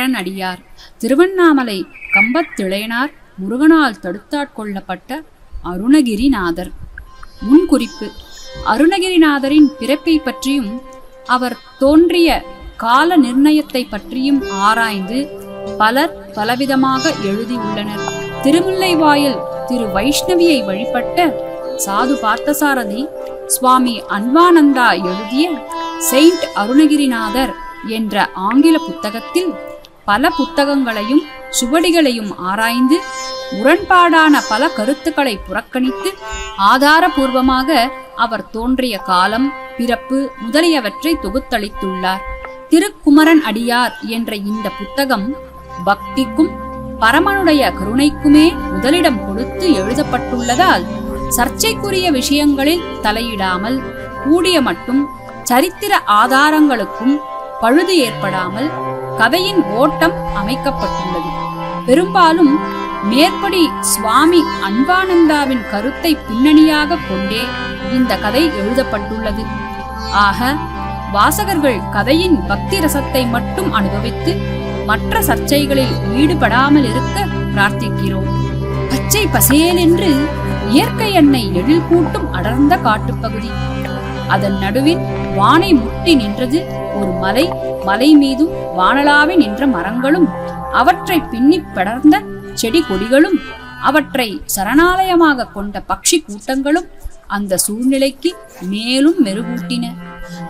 திருக்குமரன் அடியார். திருவண்ணாமலை கம்பத்திளையனார் முருகனால் தடுத்தாட்கொள்ளப்பட்ட அருணகிரிநாதர். முன்குறிப்பு: அருணகிரிநாதரின் பிறப்பை பற்றியும் அவர் தோன்றிய கால நிர்ணயத்தை பற்றியும் ஆராய்ந்து பலர் பலவிதமாக எழுதியுள்ளனர். திருமுல்லைவாயில் திரு வைஷ்ணவியை வழிபட்ட சாது பார்த்தசாரதி சுவாமி அன்வானந்தா எழுதிய செயின்ட் அருணகிரிநாதர் என்ற ஆங்கில புத்தகத்தில் பல புத்தகங்களையும் சுவடிகளையும் ஆராய்ந்து முரண்பாடான பல கருத்துக்களை புறக்கணித்து ஆதாரபூர்வமாக அவர் தோன்றிய காலம், பிறப்பு முதலியவற்றை தொகுத்தளித்துள்ளார். திருக்குமரன் அடியார் என்ற இந்த புத்தகம் பக்திக்கும் பரமனுடைய கருணைக்குமே முதலிடம் கொடுத்து எழுதப்பட்டுள்ளதால் சர்ச்சைக்குரிய விஷயங்களில் தலையிடாமல் கூடிய மட்டும் சரித்திர ஆதாரங்களுக்கும் பழுது ஏற்படாமல் கதையின் ஓட்டம் அமைக்கப்பட்டுள்ளது. பெரும்பாலும் மேற்படி சுவாமி அன்பானந்தாவின் கருத்தை பின்னணியாக கொண்டே இந்த கதை எழுதப்பட்டுள்ளது. ஆக வாசகர்கள் கதையின் பக்தி ரசத்தை மட்டும் அனுபவித்து மற்ற சர்ச்சைகளில் ஈடுபடாமல் இருக்க பிரார்த்திக்கிறோம். பச்சை பசேல் என்று இயற்கை எண்ணெய் எழில் கூட்டும் அடர்ந்த காட்டுப்பகுதி. அதன் நடுவில் வானை முட்டி நின்றது ஒரு மலை. மலை மீதும் வானளாவி நின்ற மரங்களும் அவற்றை பின்னி படர்ந்த செடி கொடிகளும் அவற்றை சரணாலயமாக கொண்ட பட்சி கூட்டங்களும் அந்த சூழ்நிலைக்கு மேலும் மெருகூட்டின.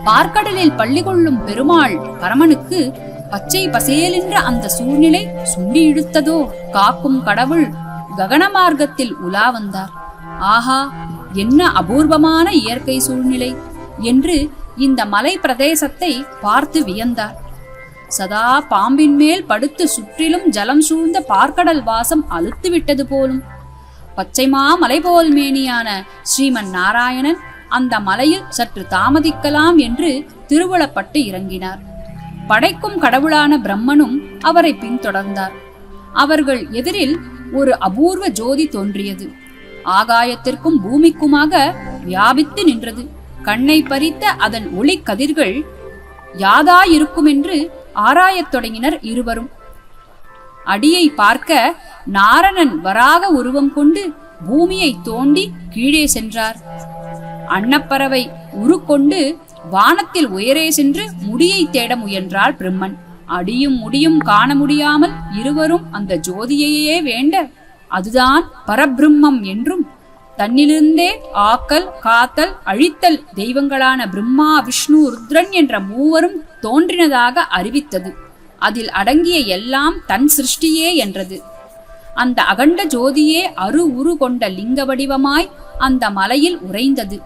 பார்க்கடலில் பள்ளி கொள்ளும் பெருமாள் பரமனுக்கு பச்சை பசேலென்ற அந்த சூழ்நிலை சுண்டி இழுத்ததோ? காக்கும் கடவுள் ககன மார்க்கத்தில் உலா வந்தார். ஆஹா, என்ன அபூர்வமான இயற்கை சூழ்நிலை என்று இந்த மலை பிரதேசத்தை பார்த்து வியந்தார். சதா பாம்பின் மேல் படுத்து சுற்றிலும் ஜலம் சூழ்ந்த பார்க்கடல் வாசம் அழுத்து விட்டது போலும். பச்சைமா மலை போல் மேனியான ஸ்ரீமன் நாராயணன் அந்த மலையில் சற்று தாமதிக்கலாம் என்று திருவுளப்பட்டு இறங்கினார். படைக்கும் கடவுளான பிரம்மனும் அவரை பின்தொடர்ந்தார். அவர்கள் எதிரில் ஒரு அபூர்வ ஜோதி தோன்றியது. ஆகாயத்திற்கும் பூமிக்குமாக வியாபித்து நின்றது. கண்ணை பறித்த அதன் ஒளி கதிர்கள் யாதாயிருக்கும் என்று ஆராயத் தொடங்கினர் இருவரும். அடியை பார்க்க நாரணன் வராக உருவம் கொண்டு பூமியை தோண்டி கீழே சென்றார். அன்னப்பறவை உருக்கொண்டு வானத்தில் உயரே சென்று முடியை தேட முயன்றாள் பிரம்மன். அடியும் முடியும் காண முடியாமல் இருவரும் அந்த ஜோதியையே வேண்ட அதுதான் பரபிரம்மம் என்றும் தன்னிலிருந்தே ஆக்கல் காத்தல் அழித்தல் தெய்வங்களான பிரம்மா விஷ்ணு ருத்ரன் என்ற மூவரும் தோன்றினதாக அறிவித்தது. அதில் அடங்கிய எல்லாம் தன் சிருஷ்டியே என்றது. அந்த அகண்ட ஜோதியே உரு கொண்ட லிங்க வடிவமாய் அந்த மலையில் உறைந்தது.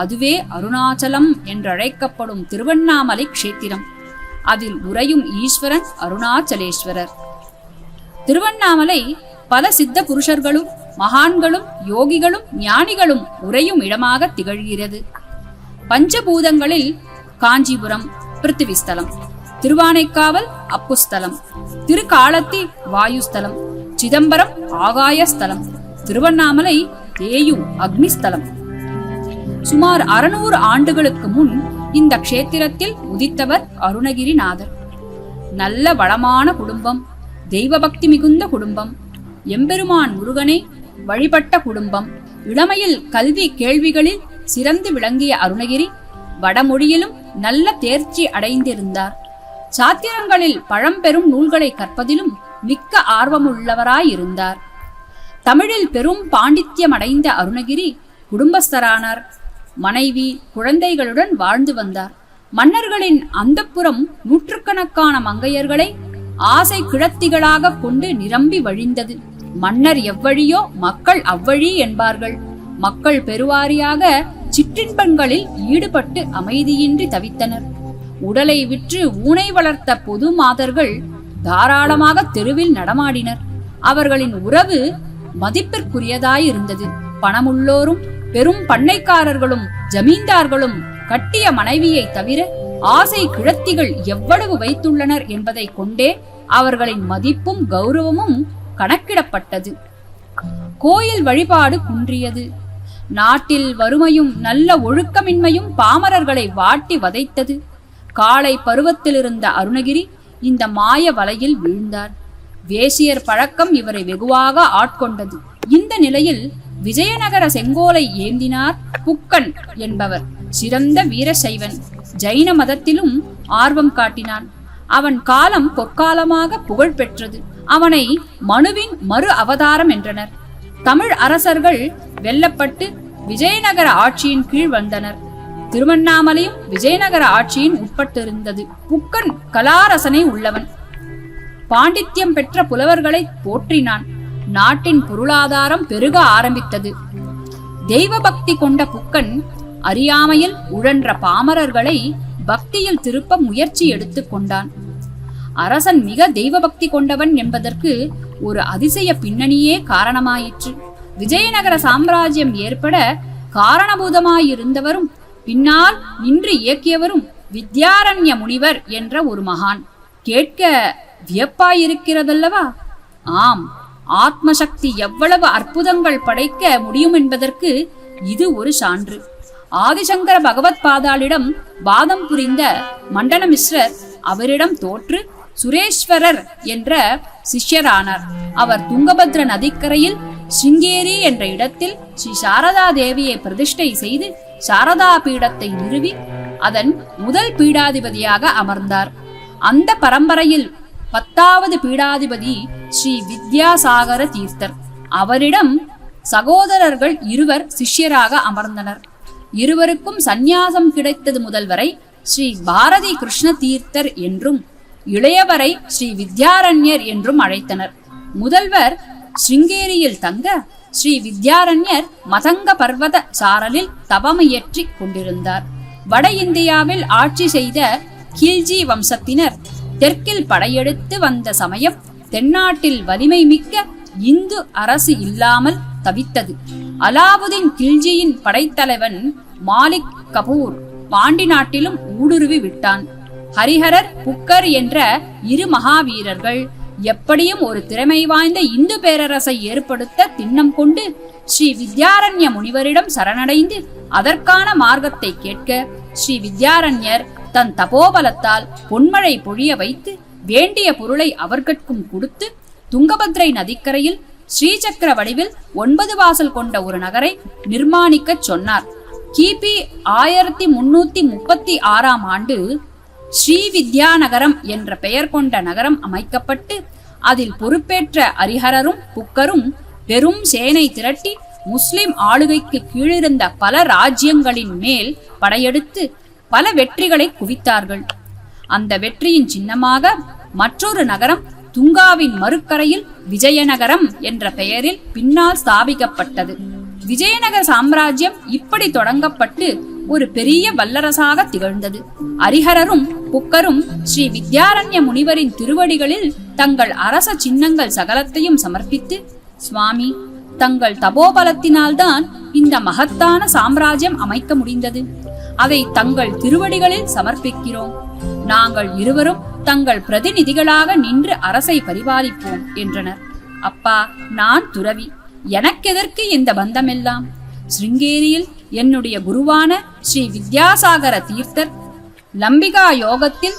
அதுவே அருணாச்சலம் என்றழைக்கப்படும் திருவண்ணாமலை க்ஷேத்திரம். அதில் உறையும் ஈஸ்வரன் அருணாச்சலேஸ்வரர். திருவண்ணாமலை பல சித்த புருஷர்களும் மகான்களும் யோகிகளும் ஞானிகளும் உறையும் இடமாக திகழ்கிறது. பஞ்சபூதங்களில் காஞ்சிபுரம் பிருத்திவிஸ்தலம், திருவானைக்காவல் அப்புஸ்தலம், திருக்காலத்தி வாயுஸ்தலம், சிதம்பரம் ஆகாயஸ்தலம், திருவண்ணாமலை தேயு அக்னிஸ்தலம். சுமார் 600 ஆண்டுகளுக்கு முன் இந்த க்ஷேத்திரத்தில் உதித்தவர் அருணகிரிநாதர். நல்ல வளமான குடும்பம், தெய்வ பக்தி மிகுந்த குடும்பம், எம்பெருமான் முருகனை வழிபட்ட குடும்பம். இளமையில் கல்வி கேள்விகளில் சிறந்து விளங்கிய அருணகிரி வடமொழியிலும் நல்ல தேர்ச்சி அடைந்திருந்தார். சாத்திரங்களில் பழம்பெரும் நூல்களை கற்பதிலும் மிக்க ஆர்வமுள்ளவராயிருந்தார். தமிழில் பெரும் பாண்டித்யம் அடைந்த அருணகிரி குடும்பஸ்தரானார். மனைவி குழந்தைகளுடன் வாழ்ந்து வந்தார். மன்னர்களின் அந்தப்புறம் நூற்றுக்கணக்கான மங்கையர்களை ஆசை கிழத்திகளாக கொண்டு நிரம்பி வழிந்தது. மன்னர் எவ்வழியோ மக்கள் அவ்வழி என்பார்கள். மக்கள் பெருவாரியாக சிற்றின்பங்களில் ஈடுபட்டு அமைதியின்றி தவித்தனர். உடலை விற்று ஊனை வளர்த்த பொது மாதர்கள் தாராளமாக தெருவில் நடமாடினர். அவர்களின் உறவு மதிப்பிற்குரியதாயிருந்தது. பணமுள்ளோரும் பெரும் பண்ணைக்காரர்களும் ஜமீன்தார்களும் கட்டிய மனைவியை தவிர ஆசை கிழத்திகள் எவ்வளவு வைத்துள்ளனர் என்பதை கொண்டே அவர்களின் மதிப்பும் கௌரவமும் கணக்கிடப்பட்டது. கோயில் வழிபாடு குன்றியது. நாட்டில் வறுமையும் நல்ல ஒழுக்கமின்மையும் பாமரர்களை வாட்டி வதைத்தது. காலை பருவத்திலிருந்த அருணகிரி இந்த மாய வலையில் வீழ்ந்தார். வேசியர் பழக்கம் இவரை வெகுவாக ஆட்கொண்டது. இந்த நிலையில் விஜயநகர செங்கோலை ஏந்தினார் புக்கன் என்பவர். சிறந்த வீரசைவன். ஜைன மதத்திலும் ஆர்வம் காட்டினான். அவன் காலம் பொற்காலமாக புகழ் பெற்றது. அவனை மனுவின் மறு அவதாரம் என்றனர். தமிழ் அரசர்கள் வெல்லப்பட்டு விஜயநகர ஆட்சியின் கீழ் வந்தனர். திருவண்ணாமலையும் விஜயநகர ஆட்சியின் உட்பட்டிருந்தது. புக்கன் கலாரசனை உள்ளவன். பாண்டித்யம் பெற்ற புலவர்களை போற்றினான். நாட்டின் பொருளாதாரம் பெருக ஆரம்பித்தது. தெய்வ பக்தி கொண்ட புக்கன் அறியாமையில் உழன்ற பாமரர்களை பக்தியில் திருப்ப முயற்சி எடுத்துக் கொண்டான். அரசன் மிக தெய்வ பக்தி கொண்டவன் என்பதற்கு ஒரு அதிசய பின்னணியே காரணமாயிற்று. விஜயநகர சாம்ராஜ்யம் ஏற்பட காரணபூதமாயிருந்தவரும் பின்னால் நின்று இயக்கியவரும் வித்யாரண்ய முனிவர் என்ற ஒரு மகான். கேட்க வியப்பாயிருக்கிறதல்லவா? ஆம், ஆத்மசக்தி எவ்வளவு அற்புதங்கள் படைக்க முடியும் என்பதற்கு இது ஒரு சான்று. ஆதிசங்கர பகவத் பாதாளிடம் வாதம் புரிந்த மண்டனமிஸ்ரர் அவரிடம் தோற்று சுரேஸ்வரர் என்ற சிஷ்யரானார். அவர் துங்கபத்ர நதிக்கரையில் சிங்கேரி என்ற இடத்தில் ஸ்ரீ சாரதா தேவியை பிரதிஷ்டை செய்து சாரதா பீடத்தை நிறுவி அதன் முதல் பீடாதிபதியாக அமர்ந்தார். அந்த பரம்பரையில் 10வது பீடாதிபதி ஸ்ரீ வித்யாசாகர தீர்த்தர். அவரிடம் சகோதரர்கள் இருவர் சிஷ்யராக அமர்ந்தனர். இருவருக்கும் சந்நியாசம் கிடைத்தது முதல் வரை ஸ்ரீ பாரதி கிருஷ்ண தீர்த்தர் என்றும் இளையவரை ஸ்ரீ வித்யாரண்யர் என்றும் அழைத்தனர். முதல்வர் சிருங்கேரியில் தங்க ஸ்ரீ வித்யாரண்யர் மதங்க பர்வத சாரலில் தவமியற்றி கொண்டிருந்தார். வட இந்தியாவில் ஆட்சி செய்த கில்ஜி வம்சத்தினர் தெற்கில் படையெடுத்து வந்த சமயம் தென்னாட்டில் வலிமை மிக்க இந்து அரசு இல்லாமல் தவித்தது. அலாவுதீன் கில்ஜியின் படைத்தலைவன் மாலிக் கபூர் பாண்டி நாட்டிலும் ஊடுருவி விட்டான். ஹரிஹரர், புக்கர் என்ற இரு மகாவீரர்கள் எப்படியும் ஒரு திறமை வாய்ந்த இந்து பேரரசை ஏற்படுத்த திண்ணம் கொண்டு ஸ்ரீ வித்யாரண்ய முனிவரிடம் சரணடைந்து அதற்கான மார்க்கத்தை கேட்க ஸ்ரீ வித்யாரண்யர் தன் தபோபலத்தால் பொன்மழை பொழிய வைத்து வேண்டிய பொருளை அவர்கட்கும் கொடுத்து துங்கபத்ரை நதிக்கரையில் ஸ்ரீசக்கர வடிவில் 9 வாசல் கொண்ட ஒரு நகரை நிர்மாணிக்க சொன்னார். கிபி 1336ஆம் ஆண்டு ஸ்ரீ வித்யா நகரம் என்ற பெயர் கொண்ட நகரம் அமைக்கப்பட்டு அதில் பொறுப்பேற்ற ஹரிஹரரும் புக்கரும் பெரும் சேனை திரட்டி முஸ்லிம் ஆளுகைக்கு கீழிருந்த பல ராஜ்யங்களின் மேல் படையெடுத்து பல வெற்றிகளை குவித்தார்கள். அந்த வெற்றியின் சின்னமாக மற்றொரு நகரம் துங்காவின் மறுக்கரையில் விஜயநகரம் என்ற பெயரில் பின்னால் ஸ்தாபிக்கப்பட்டது. விஜயநகர சாம்ராஜ்யம் இப்படி தொடங்கப்பட்டு ஒரு பெரிய வல்லரசாக திகழ்ந்தது. ஹரிஹரரும் புக்கரும் ஸ்ரீ வித்யாரண்ய முனிவரின் திருவடிகளில் தங்கள் அரச சின்னங்கள் சகலத்தையும் சமர்ப்பித்து, சுவாமி, தங்கள் தபோபலத்தினால்தான் இந்த மகத்தான சாம்ராஜ்யம் அமைக்க முடிந்தது. அதை தங்கள் திருவடிகளில் சமர்ப்பிக்கிறோம். நாங்கள் இருவரும் தங்கள் பிரதிநிதிகளாக நின்று அரசை பரிபாலிப்போம் என்றனர். அப்பா, நான் துறவி, எனக்கெதற்கு இந்த பந்தமெல்லாம்? சிருங்கேரியில் என்னுடைய குருவான ஸ்ரீ வித்யாசாகர தீர்த்தர் லம்பிகா யோகத்தில்,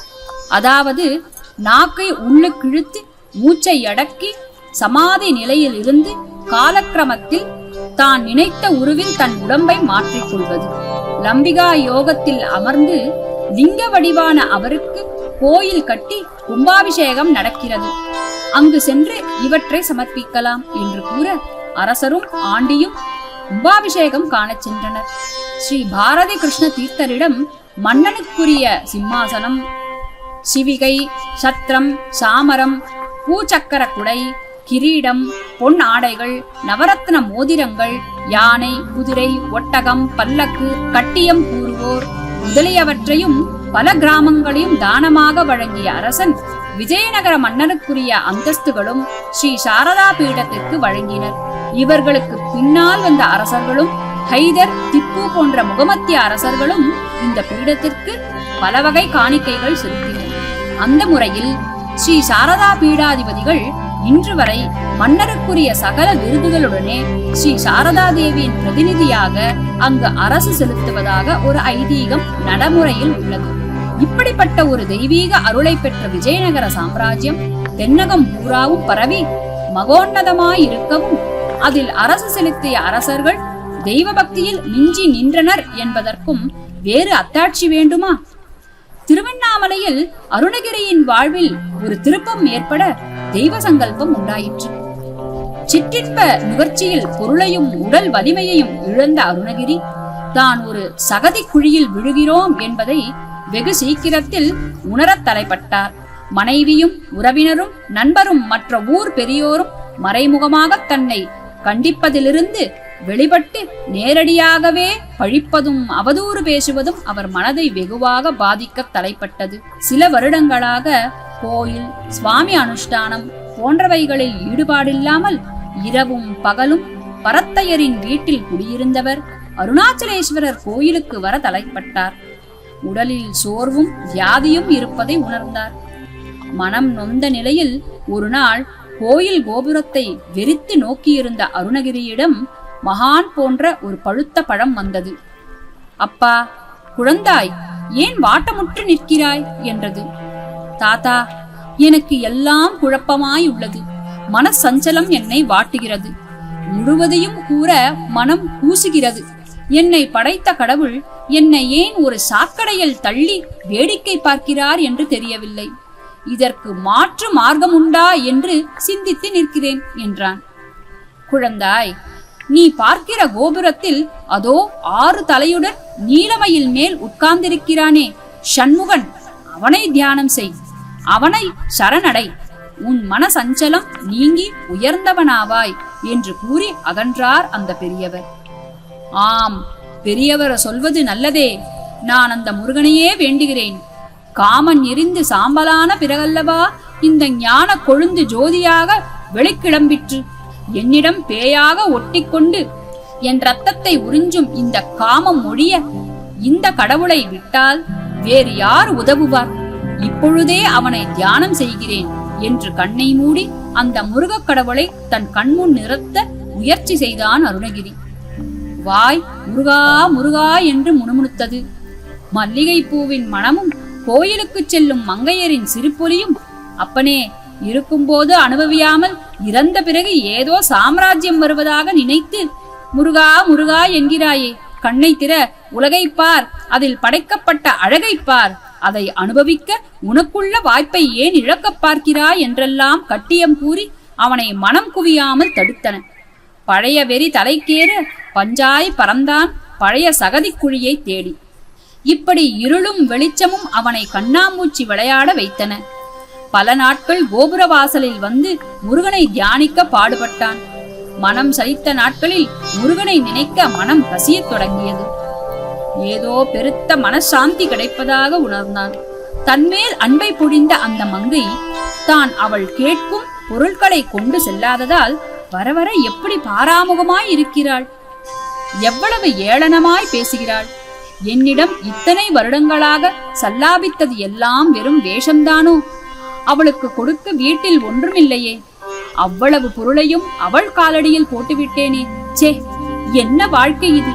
அதாவது நாக்கை உள்ளுக்கிழுத்து மூச்சை அடக்கி சமாதி நிலையில் இருந்து காலக்கிரமத்தில் தான் நினைத்த உருவில் தன் உடம்பை மாற்றிக்கொள்வது. லம்பிகா யோகத்தில் அமர்ந்து லிங்க வடிவான அவருக்கு கோயில் கட்டி கும்பாபிஷேகம் நடக்கிறது. அங்கு சென்று இவற்றை சமர்ப்பிக்கலாம் என்று கூற அரசரும் ஆண்டியும் கும்பாபிஷேகம் காணச் சென்றனர். ஸ்ரீ பாரதி கிருஷ்ண தீர்த்தரிடம் மன்னனுக்குரிய சிம்மாசனம், சிவிகை, சத்திரம், சாமரம், பூச்சக்கர குடை, கிரீடம், பொன் ஆடைகள், நவரத்ன மோதிரங்கள், யானை, குதிரை, ஒட்டகம், பல்லக்கு, கட்டியம் கூறுவோர் முதலியவற்றையும் பல கிராமங்களையும் தானமாக வழங்கிய அரசன் விஜயநகர மன்னனுக்குரிய அந்தஸ்துகளும் ஸ்ரீ சாரதா பீடத்திற்கு வழங்கினர். இவர்களுக்கு பின்னால் வந்த அரசர்களும் ஹைதர், திப்பு போன்ற முகமத்திய அரசர்களும் இந்த பீடத்திற்கு பல வகை காணிக்கைகள் செலுத்தினர். அந்த முறையில் ஸ்ரீ சாரதா பீடாதிபதிகள் இன்று வரை மன்னருக்குரிய சகல விருதுகளுடனே ஸ்ரீ சாரதா தேவியின் பிரதிநிதியாக அங்கு அரசு செலுத்துவதாக ஒரு ஐதீகம் நடைமுறையில் உள்ளது. இப்படிப்பட்ட ஒரு தெய்வீக அருளை பெற்ற விஜயநகர சாம்ராஜ்யம் தென்னகம் பூராவும் பரவி மகோன்னதமாயிருக்கவும் அதில் அரசு செலுத்திய அரசர்கள் தெய்வ பக்தியில் மிஞ்சி நின்றனர் என்பதற்கும் வேறு அத்தாட்சி வேண்டுமா? திருவண்ணாமலையில் அருணகிரியின் வாழ்வில் ஒரு திருப்பம் ஏற்பட தெய்வ சங்கல்பம் உண்டாயிற்று. சிற்றின்ப நுகர்ச்சியில் பொருளையும் உடல் வலிமையையும் இழந்த அருணகிரி தான் ஒரு சகதி குழியில் விழுகிறோம் என்பதை வெகு சீக்கிரத்தில் உணரத் தலைப்பட்டார். மனைவியும் உறவினரும் நண்பரும் மற்ற ஊர் பெரியோரும் மறைமுகமாக தன்னை கண்டிப்பதிலிருந்து வெளிப்பட்டு நேரடியாகவே பழிப்பதும் அவதூறு பேசுவதும் அவர் மனதை வெகுவாக பாதிக்க தலைப்பட்டது. சில வருடங்களாக கோயில், சுவாமி அனுஷ்டானம் போன்றவைகளில் ஈடுபாடில்லாமல் இரவும் பகலும் பரத்தையரின் வீட்டில் குடியிருந்தவர் அருணாச்சலேஸ்வரர் கோயிலுக்கு வர தலைப்பட்டார். உடலில் சோர்வும் வியாதியும் இருப்பதை உணர்ந்தார். மனம் நொந்த நிலையில் ஒரு நாள் கோயில் கோபுரத்தை வெறித்து நோக்கியிருந்த அருணகிரியிடம் மகான் போன்ற ஒரு பழுத்த பழம் வந்தது. அப்பா, குழந்தாய், ஏன் வாட்டமுற்று நிற்கிறாய் என்றது. தாத்தா, எனக்கு எல்லாம் குழப்பமாய் உள்ளது. மனசஞ்சலம் என்னை வாட்டுகிறது. முழுவதையும் கூற மனம் கூசுகிறது. என்னை படைத்த கடவுள் என்னை ஏன் ஒரு சாக்கடையில் தள்ளி வேடிக்கை பார்க்கிறார் என்று தெரியவில்லை. இதற்கு மாற்று மார்க்கம் உண்டா என்று சிந்தித்து நிற்கிறேன் என்றான். குழந்தாய், நீ பார்க்கிற கோபுரத்தில் அதோ 6 தலையுடன் நீலமயில் மேல் உட்கார்ந்திருக்கிறானே சண்முகன், அவனை தியானம் செய், அவனை சரணடை. உன் மன சஞ்சலம் நீங்கி உயர்ந்தவனாவாய் என்று கூறி அகன்றார் அந்த பெரியவர். ஆம், பெரியவர் சொல்வது நல்லதே. நான் அந்த முருகனையே வேண்டுகிறேன். காமன் எரிந்து சாம்பலான பிறகல்லவா இந்த ஞான கொழுந்து ஜோதியாக வெளிக்கிளம்பிற்று. என்னிடம் பேயாக ஒட்டிக்கொண்டு என் ரத்தத்தை உறிஞ்சும் இந்த காமம் ஒழிய இந்த கடவுளை விட்டால் வேறு யார் உதவுவார்? இப்பொழுதே அவனை தியானம் செய்கிறேன் என்று கண்ணை மூடி அந்த முருகக் கடவுளை தன் கண்முன் நிறுத்த முயற்சி செய்தான் அருணகிரி. வாய் முருகா முருகா என்று முணுமுணுத்தது. மல்லிகை பூவின் மனமும் கோயிலுக்கு செல்லும் மங்கையரின் சிரிப்பொலியும் அப்பனே, இருக்கும்போது அனுபவியாமல் இறந்த பிறகு ஏதோ சாம்ராஜ்யம் வருவதாக நினைத்து முருகா முருகா என்கிறாயே, கண்ணை திற, உலகை பார், அதில் படைக்கப்பட்ட அழகை பார், அதை அனுபவிக்க உனக்குள்ள வாய்ப்பை ஏன் இழக்க பார்க்கிறாய் என்றெல்லாம் கட்டியம் கூறி அவனை மனம் குவியாமல் தடுத்தன. பழைய வெறி தலைக்கேற பஞ்சாய் பறந்தான் பழைய சகதி குழியை தேடி. இப்படி இருளும் வெளிச்சமும் அவனை கண்ணாமூச்சி விளையாட வைத்தன. பல நாட்கள் கோபுரவாசலில் வந்து முருகனை தியானிக்க பாடுபட்டான். மனம் சலித்த நாட்களில் முருகனை நினைக்க மனம் கசியத் தொடங்கியது. ஏதோ பெருத்த மனசாந்தி கிடைப்பதாக உணர்ந்தான். தன்மேல் அன்பை பொழிந்த அந்த மங்கை தான் அவள் கேட்கும் பொருட்களை கொண்டு செல்லாததால் வர வர எப்படி பாராமுகமாய் இருக்கிறாள், எவ்வளவு ஏளனமாய் பேசுகிறாள். என்னிடம் இத்தனை வருடங்களாக சல்லாபித்தது எல்லாம் வெறும் வேஷம்தானோ? அவளுக்கு கொடுக்க வீட்டில் ஒன்றுமில்லையே. அவ்வளவு பொருளையும் அவள் காலடியில் போட்டுவிட்டேனே. சே, என்ன வாழ்க்கை இது!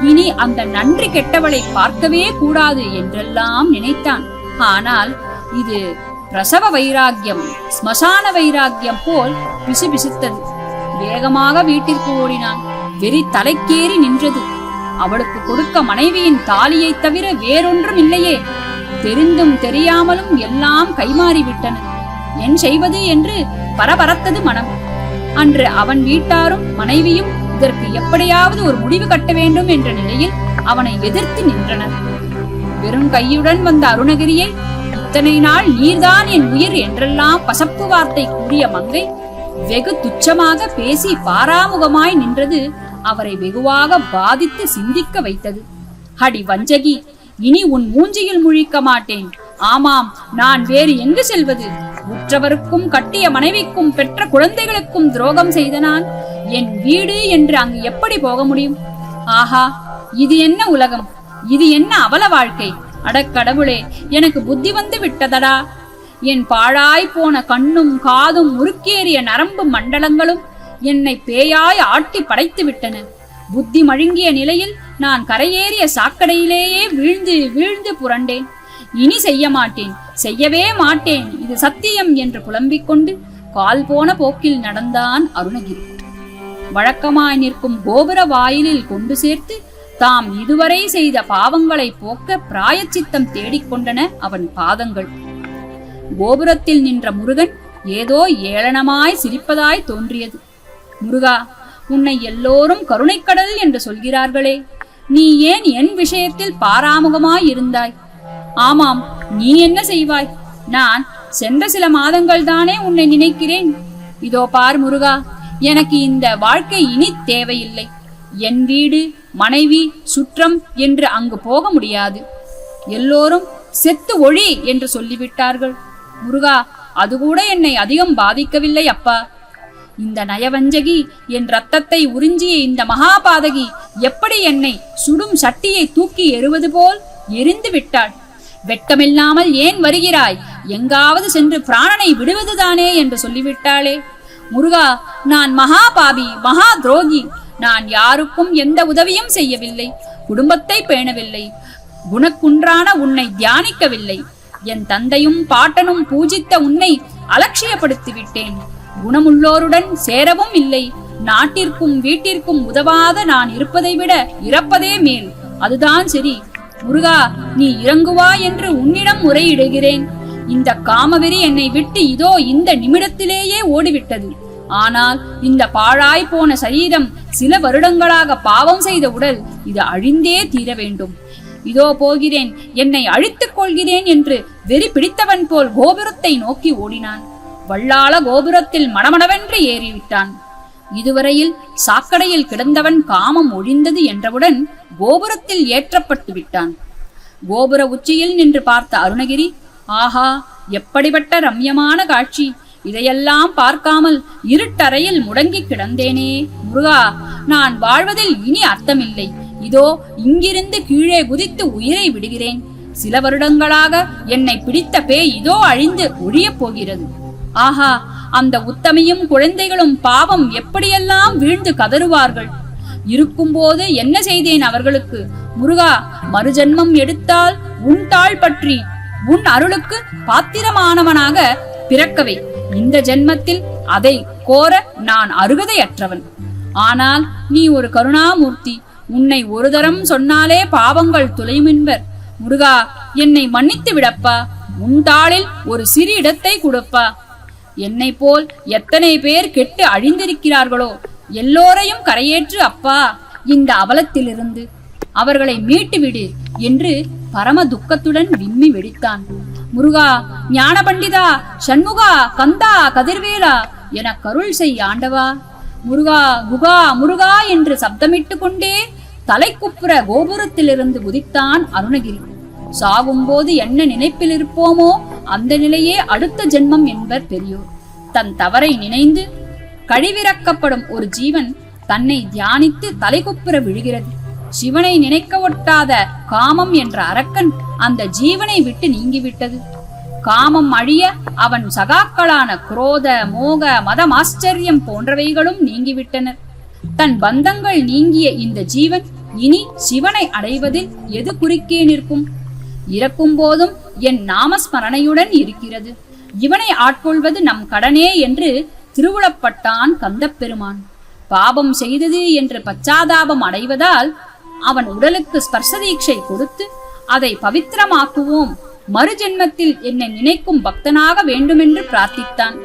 இனி அந்த நன்றி கெட்டவளை பார்க்கவே கூடாது என்றெல்லாம் நினைத்தான். ஆனால் இது பிரசவ வைராக்கியம், ஸ்மசான வைராக்கியம் போல் பிசுபிசுத்தது. வேகமாக வீட்டிற்கு ஓடினான். வெறி தலைக்கேறி நின்றது. அவளுக்கு கொடுக்க மனைவியின் தாலியை தவிர வேறொன்றும் இல்லையே. தெரிந்தும் தெரியாமலும் எல்லாம் கைமாறிவிட்டன. என் செய்வது என்று பரபரத்தது மனம். அன்று அவன் வீட்டாரும் மனைவியும் இதற்கு எப்படியாவது ஒரு முடிவு கட்ட வேண்டும் என்ற நிலையில் அவனை எதிர்த்து நின்றனர். வெறும் கையுடன் வந்த அருணகிரியை இத்தனை நாள் நீர்தான் என் உயிர் என்றெல்லாம் பசப்பு வார்த்தை கூறிய மங்கை வெகு துச்சமாக பேசி பாராமுகமாய் நின்றது அவரை வெகுவாக பாதித்து சிந்திக்க வைத்தது. அடி வஞ்சகி, இனி உன் மூஞ்சியில் முழிக்க மாட்டேன். ஆமாம், நான் வேறு எங்கு செல்வது? உற்றவருக்கும் கட்டிய மனைவிக்கும் பெற்ற குழந்தைகளுக்கும் துரோகம் செய்த நான் என் வீடு என்று அங்கு எப்படி போக முடியும்? ஆஹா, இது என்ன உலகம்? இது என்ன அவல வாழ்க்கை? அடக்கடவுளே, எனக்கு புத்தி வந்து விட்டதடா. என் பாழாய் போன கண்ணும் காதும் முறுக்கேறிய நரம்பு மண்டலங்களும் என்னை பேயாய் ஆட்டி படைத்து விட்டன. புத்தி மழுங்கிய நிலையில் நான் கரையேறிய சாக்கடையிலேயே வீழ்ந்து வீழ்ந்து புரண்டேன். இனி செய்ய மாட்டேன், செய்யவே மாட்டேன், இது சத்தியம் என்று புலம்பிக் கொண்டு கால் போன போக்கில் நடந்தான் அருணகிரி. வழக்கமாய் நிற்கும் கோபுர வாயிலில் கொண்டு சேர்த்து தாம் இதுவரை செய்த பாவங்களை போக்க பிராயச்சித்தம் தேடிக்கொண்டன அவன் பாதங்கள். கோபுரத்தில் நின்ற முருகன் ஏதோ ஏளனமாய் சிரிப்பதாய் தோன்றியது. முருகா, உன்னை எல்லோரும் கருணைக்கடல் என்று சொல்கிறார்களே, நீ ஏன் என் விஷயத்தில் பாராமுகமாய் இருந்தாய்? ஆமாம், நீ என்ன செய்வாய்? நான் சென்ற சில மாதங்கள் தானே உன்னை நினைக்கிறேன். இதோ பார் முருகா, எனக்கு இந்த வாழ்க்கை இனி தேவையில்லை. என் வீடு, மனைவி, சுற்றம் என்று அங்கு போக முடியாது. எல்லோரும் செத்து ஒழி என்று சொல்லிவிட்டார்கள். முருகா, அது கூட என்னை அதிகம் பாதிக்கவில்லை அப்பா. இந்த நயவஞ்சகி, என் ரத்தத்தை உறிஞ்சிய இந்த மகாபாதகி எப்படி என்னை சுடும் சட்டியை தூக்கி எறிவது போல் எரிந்து விட்டாள். வெட்கமில்லாமல் ஏன் வருகிறாய்? எங்காவது சென்று பிராணனை விடுவதுதானே என்று சொல்லிவிட்டாளே. முருகா, நான் மகா பாவி, மகா துரோகி. நான் யாருக்கும் எந்த உதவியும் செய்யவில்லை, குடும்பத்தை பேணவில்லை, குணக்குன்றான உன்னை தியானிக்கவில்லை. என் தந்தையும் பாட்டனும் பூஜித்த உன்னை அலட்சியப்படுத்தி விட்டேன். குணமுள்ளோருடன் சேரவும் இல்லை. நாட்டிற்கும் வீட்டிற்கும் உதவாத நான் இருப்பதை விட இறப்பதே மேல். அதுதான் சரி. முருகா, நீ இறங்குவா என்று உன்னிடம் முறையிடுகிறேன். இந்த காமவெறி என்னை விட்டு இதோ இந்த நிமிடத்திலேயே ஓடிவிட்டது. ஆனால் இந்த பாழாய் போன சரீரம், சில வருடங்களாக பாவம் செய்த உடல், இது அழிந்தே தீர வேண்டும். இதோ போகிறேன், என்னை அழித்துக் கொள்கிறேன் என்று வெறி பிடித்தவன் போல் கோபுரத்தை நோக்கி ஓடினான். வள்ளாள கோபுரத்தில் மணமணவென்று ஏறிவிட்டான். இதுவரையில் சாக்கடையில் கிடந்தவன் காமம் ஒழிந்தது என்றவுடன் கோபுரத்தில் ஏற்றப்பட்டு விட்டான். கோபுர உச்சியில் நின்று பார்த்த அருணகிரி, ஆஹா, எப்படிப்பட்ட ரம்யமான காட்சி! இதையெல்லாம் பார்க்காமல் இருட்டறையில் முடங்கி கிடந்தேனே. முருகா, நான் வாழ்வதில் இனி அர்த்தமில்லை. இதோ இங்கிருந்து கீழே குதித்து உயிரை விடுகிறேன். சில வருடங்களாக என்னை பிடித்த பேய் இதோ அழிந்து ஒழியப் போகிறது. ஆஹா, அந்த உத்தமியும் குழந்தைகளும் பாவம் எப்படியெல்லாம் வீழ்ந்து கதறுவார்கள். இருக்கும்போது என்ன செய்தேன் அவர்களுக்கு? முருகா, மறுஜன்மம் எடுத்தால் உன் தாள் பற்றி உன் அருளுக்கு பாத்திரமானவனாக பிறக்கவே. இந்த ஜென்மத்தில் அதை கோர நான் அருகதையற்றவன். ஆனால் நீ ஒரு கருணாமூர்த்தி. உன்னை ஒரு தரம் சொன்னாலே பாவங்கள் துளையுமென்பர். முருகா, என்னை மன்னித்து விடப்பா. உன் தாளில் ஒரு சிறு இடத்தை கொடுப்பா. என்னை போல் எத்தனை பேர் கெட்டு அழிந்திருக்கிறார்களோ, எல்லோரையும் கரையேற்று அப்பா. இந்த அவலத்திலிருந்து அவர்களை மீட்டுவிடு என்று பரம துக்கத்துடன் விம்மி வெடித்தான். முருகா, ஞான பண்டிதா, சண்முகா, கந்தா, கதிர்வேலா என கருள் செய் ஆண்டவா. முருகா, குகா, முருகா என்று சப்தமிட்டு கொண்டே தலைக்குப்புற கோபுரத்திலிருந்து குதித்தான் அருணகிரி. சாகும்போது என்ன நினைப்பில் இருப்போமோ அந்த நிலையே அடுத்த ஜென்மம் என்பர் பெரியோர். தன் தவறை நினைந்து கழிவிறக்கப்படும் ஒரு ஜீவன் தன்னை தியானித்து தலைக்குப்புற விழுகிறது. சிவனை நினைக்க ஒட்டாத காமம் என்ற அரக்கன் அந்த ஜீவனை விட்டு நீங்கிவிட்டது. காமம் அழிய அவன் சகாக்களான குரோத, மோக, மதம், ஆச்சரியம் போன்றவைகளும் நீங்கிவிட்டனர். தன் பந்தங்கள் நீங்கிய இந்த ஜீவன் இனி சிவனை அடைவதில் எது குறுக்கே நிற்கும்? இறக்கும் போதும் என் நாமஸ்மரணையுடன் இருக்கிறது. இவனை ஆட்கொள்வது நம் கடனே என்று திருவுளப்பட்டான் கந்தப்பெருமான். பாபம் செய்தது என்று பச்சாதாபம் அடைவதால் அவன் உடலுக்கு ஸ்பர்சதீட்சை கொடுத்து அதை பவித்திரமாக்குவோம், மறுஜென்மத்தில் என்னை நினைக்கும் பக்தனாக வேண்டுமென்று பிரார்த்தித்தான்.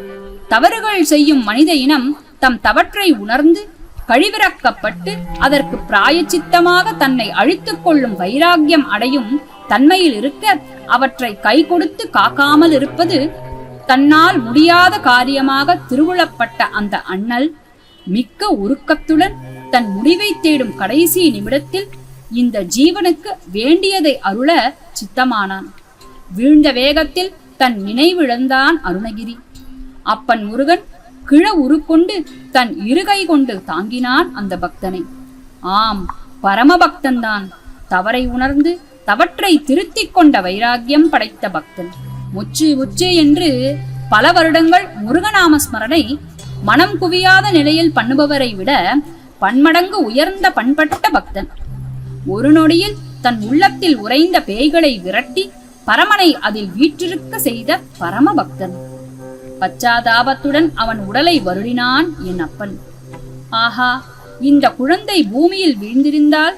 தவறுகள் செய்யும் மனித இனம் தம் தவற்றை உணர்ந்து கழிவிறக்கப்பட்டு அதற்கு பிராயச்சித்தமாக தன்னை அழித்துக் கொள்ளும் வைராக்கியம் அடையும் தன்மையில் இருக்க, அவற்றை கை கொடுத்து காக்காமல் இருப்பது தன்னால் முடியாத காரியமாக திருவுளப்பட்ட அந்த அண்ணல் மிக்க உருக்கத்துடன் தன் முடிவை தேடும் கடைசி நிமிடத்தில் இந்த ஜீவனுக்கு வேண்டியதை அருள சித்தமானான். வீழ்ந்த வேகத்தில் தன் நினைவிழந்தான் அருணகிரி. அப்பன் முருகன் கிழ உருக்கொண்டு தன் இருகை கொண்டு தாங்கினான் அந்த பக்தனை. ஆம், பரமபக்தன்தான். தவறை உணர்ந்து தவற்றை திருத்திக் கொண்ட வைராக்கியம் படைத்த பக்தன். முச்சு முச்சு என்று பல வருடங்கள் முருகநாம ஸ்மரணை மனம் குவியாத நிலையில் பண்ணுபவரை விட பன்மடங்கு உயர்ந்த பண்பட்ட பக்தன். ஒரு நொடியில் தன் உள்ளத்தில் உறைந்த பேய்களை விரட்டி பரமனை அதில் வீற்றிருக்க செய்த பரம பக்தன். பச்சாதாபத்துடன் அவன் உடலை வருடினான் என் அப்பன். ஆஹா, இந்த குழந்தை பூமியில் வீழ்ந்திருந்தால்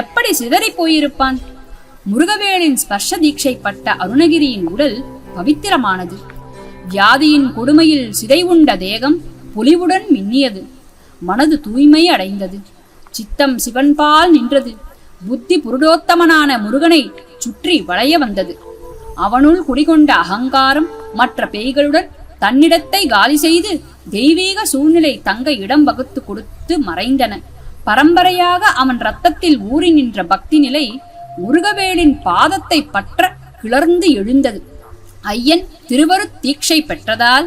எப்படி சிதறி போயிருப்பான். முருகவேளின் ஸ்பர்ஷ தீட்சை பட்ட அருணகிரியின் உடல் பவித்திரமானது. வியாதியின் கொடுமையில் சிதைவுண்ட தேகம் பொலிவுடன் மின்னியது. மனது தூய்மை அடைந்தது. சித்தம் சிவன்பால் நின்றது. புத்தி புருடோத்தமனான முருகனை சுற்றி வளைய வந்தது. அவனுள் குடிகொண்ட அகங்காரம் மற்ற பேய்களுடன் தன்னிடத்தை காலி செய்து தெய்வீக சூழ்நிலை தங்க இடம் வகுத்து கொடுத்து மறைந்தன. பரம்பரையாக அவன் இரத்தத்தில் ஊறி நின்ற பக்தி நிலை முருகவேளின் பாதத்தை பற்ற கிளர்ந்து எழுந்தது. ஐயன் திருவரு தீட்சை பெற்றதால்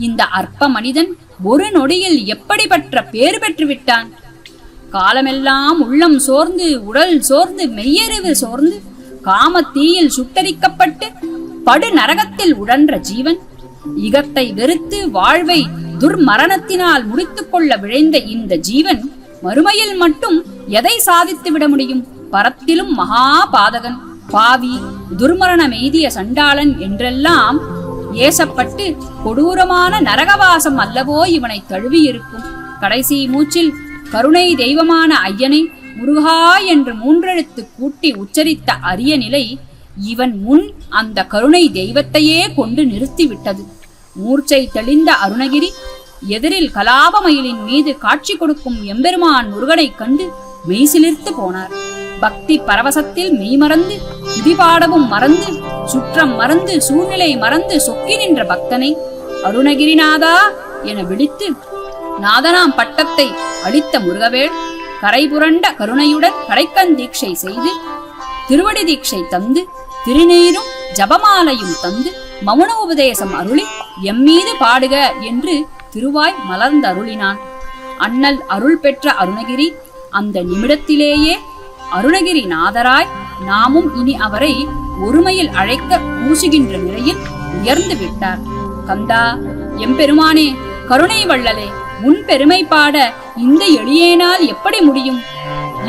இந்த அற்ப மனிதன் ஒரு நொடியில் எப்படி பெற்ற பேறு பெற்று விட்டான். காலமெல்லாம் உள்ளம் சோர்ந்து உடல் சோர்ந்து மெய்யறிவு சோர்ந்து காம தீயில் சுட்டரிக்கப்பட்டு படு நரகத்தில் உடன்ற ஜீவன் இகத்தை வெறுத்து வாழ்வை துர்மரணத்தினால் முடித்துக் கொள்ள விழைந்த இந்த ஜீவன் மறுமையில் மட்டும் எதை சாதித்து விட முடியும்? பரத்திலும் மகா பாதகன், பாவி, துர்மரணம் எய்திய சண்டாளன் என்றெல்லாம் ஏசப்பட்டு கொடூரமான நரகவாசம் அல்லவோ இவனை தழுவியிருக்கும். கடைசி மூச்சில் கருணை தெய்வமான ஐயனை முருகா என்று 3 எழுத்து கூட்டி உச்சரித்த அரிய நிலை இவன் முன் அந்த கருணை தெய்வத்தையே கொண்டு நிறுத்திவிட்டது. மூர்ச்சை தெளிந்த அருணகிரி எதிரில் கலாபமயிலின் மீது காட்சி கொடுக்கும் எம்பெருமான் முருகனை கண்டு மெய்சிலிர்த்து போனார். பக்தி பரவசத்தில் மெய்மறந்து துதிபாடவும் மறந்து சுற்றம் மறந்து சூழ்நிலை மறந்து சொக்கி நின்ற பக்தனை அருணகிரிநாதா என விழித்து நாதனாம் பட்டத்தை அளித்த முருகவேள் கரைபுரண்ட கருணையுடன் கடைக்கண் தீட்சை செய்து திருவடி தீட்சை தந்து திருநீரும் ஜபமாலையும் தந்து மௌன உபதேசம் அருளி எம்மீது பாடுக என்று திருவாய் மலர்ந்தருளினான். அண்ணல் அருள் பெற்ற அருணகிரி அந்த நிமிடத்திலேயே அருணகிரி நாதராய் நாமும் இனி அவரை ஒருமையில் அழைக்க பூசுகின்ற நிலையில் உயர்ந்து விட்டார். கந்தா, எம்பெருமானே, கருணை வள்ளலே, உன் பெருமை பாட இந்த எளியேனால் எப்படி முடியும்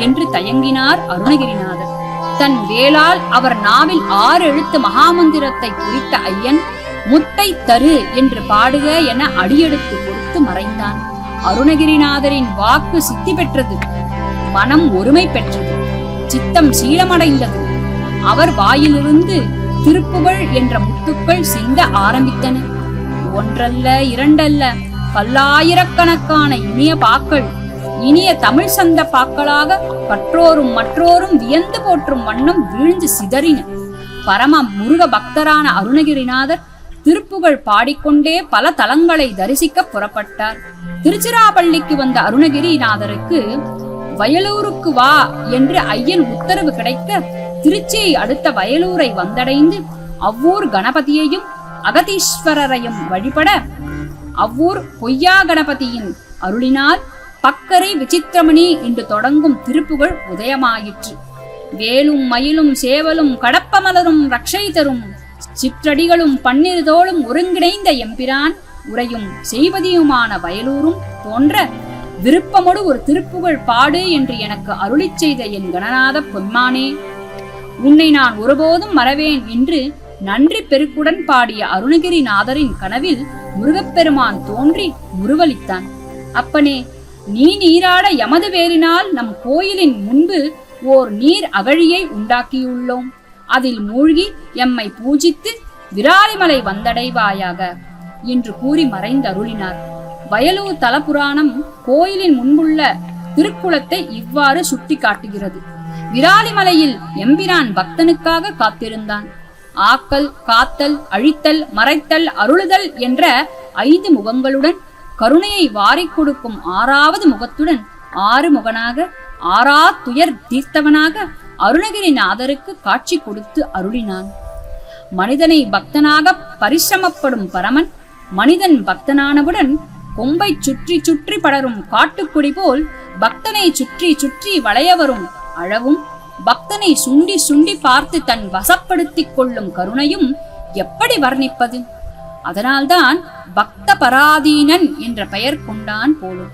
என்று தயங்கினார் அருணகிரிநாதர். தன் வேளால் அவர் நாவில் 6 எழுத்து மகாமந்திரத்தை குறித்த ஐயன் முத்தை தரு என்று பாடுக என அடியெடுத்து கொடுத்து மறைந்தான். அருணகிரிநாதரின் வாக்கு சித்தி பெற்றது. மனம் ஒருமை பெற்றது. சித்தம் சீலமடைந்தது. அவர் வாயிலிருந்து திருப்புகழ் என்ற முத்துக்கள் சிந்த ஆரம்பித்தன. ஒன்றல்ல, இரண்டல்ல, பல்லாயிரக்கணக்கான இனிய பாக்கள், இனிய தமிழ் சந்த பாக்களாக கற்றோரும் மற்றோரும் வியந்து போற்றும் வண்ணம் வீழ்ந்து சிதறின. பரம முருக பக்தரான அருணகிரிநாதர் திருப்புகழ் பாடிக்கொண்டே பல தலங்களை தரிசிக்க புறப்பட்டார். திருச்சிராப்பள்ளிக்கு வந்த அருணகிரிநாதருக்கு வயலூருக்கு வா என்று ஐயன் உத்தரவு கிடைக்க திருச்சியை அடுத்த வயலூரை வந்தடைந்து அவ்வூர் கணபதியையும் அகதீஸ்வரரையும் வழிபட அவ்வூர் பொய்யா கணபதியின் அருளினால் பக்கரை விசித்திரமணி என்று தொடங்கும் திருப்புகழ் உதயமாயிற்று. வேலும் மயிலும் சேவலும் கடப்பமலரும் ரக்ஷை தரும் சிற்றடிகளும் 12 தோளும் ஒருங்கிணைந்த எம்பிரான் உரையும் செய்வதியுமான வயலூரும் தோன்ற விருப்பமோடு ஒரு திருப்புகழ் பாடு என்று எனக்கு அருளிச் செய்த என் கணநாத பொன்மானே, உன்னை நான் ஒருபோதும் மறவேன் என்று நன்றி பெருக்குடன் பாடிய அருணகிரிநாதரின் கனவில் முருகப்பெருமான் தோன்றி முருவளித்தான். அப்பனே, நீ நீராட எமது வேறினால் நம் கோயிலின் முன்பு ஓர் நீர் அகழியை உண்டாக்கியுள்ளோம். அதில் மூழ்கி எம்மை பூஜித்து விராலிமலை வந்தடைவாயாக என்று கூறி மறைந்தருளினார். வயலூர் தலபுராணம் கோயிலின் முன்புள்ள திருக்குளத்தை இவ்வாறு சுட்டி காட்டுகிறது. விராலிமலையில் எம்பிரான் பக்தனுக்காக காத்திருந்தான். ஆக்கல், காத்தல், அழித்தல், மறைத்தல், அருளுதல் என்ற 5 முகங்களுடன் கருணையை வாரிக் கொடுக்கும் 6வது முகத்துடன் 6 முகனாக 6 துயர் தீர்த்தவனாக அருணகிரிநாதருக்கு காட்சி கொடுத்து அருளினான். மனிதனை பக்தனாக பரிசிரமப்படும் பரமன் மனிதன் பக்தனானவுடன் கொம்பை சுற்றி சுற்றி படரும் காட்டுக்குடி போல் பக்தனை சுற்றி சுற்றி வளைய வரும் அழவும் பக்தனை சுண்டி சுண்டி பார்த்து தன் வசப்படுத்திக் கொள்ளும் கருணையும் எப்படி வர்ணிப்பது? அதனால்தான் பக்த பராதீனன் என்ற பெயர் கொண்டான் போலும்.